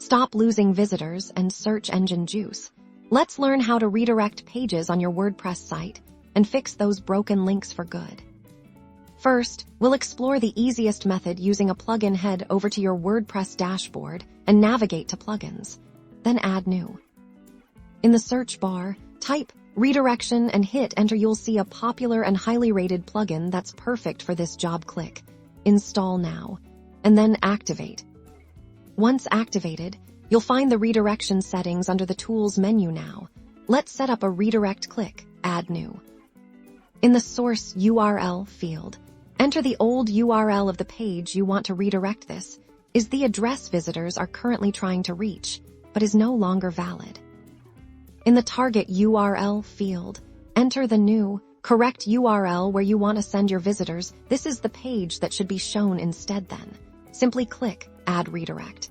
Stop losing visitors and search engine juice. Let's learn how to redirect pages on your WordPress site and fix those broken links for good. First, we'll explore the easiest method using a plugin. Head over to your WordPress dashboard and navigate to Plugins. Then add New. In the search bar, type Redirection and hit Enter. You'll see a popular and highly rated plugin that's perfect for this job. Click Install Now, and then Activate. Once activated, you'll find the redirection settings under the Tools menu. Now, let's set up a redirect. Click Add New. In the source URL field, enter the old URL of the page you want to redirect. This is the address visitors are currently trying to reach, but is no longer valid. In the target URL field, enter the new, correct URL where you want to send your visitors. This is the page that should be shown instead. Then, simply click Add Redirect.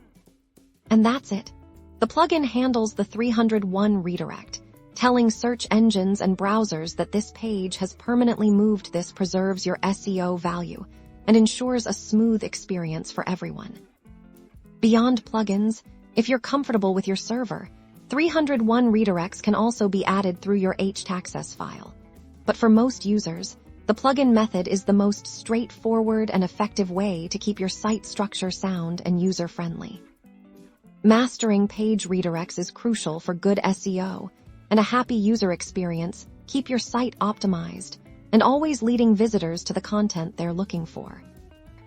And that's it. The plugin handles the 301 redirect, telling search engines and browsers that this page has permanently moved. This preserves your SEO value and ensures a smooth experience for everyone. Beyond plugins, if you're comfortable with your server, 301 redirects can also be added through your htaccess file. But for most users, the plugin method is the most straightforward and effective way to keep your site structure sound and user-friendly. Mastering page redirects is crucial for good SEO and a happy user experience. Keep your site optimized and always leading visitors to the content they're looking for.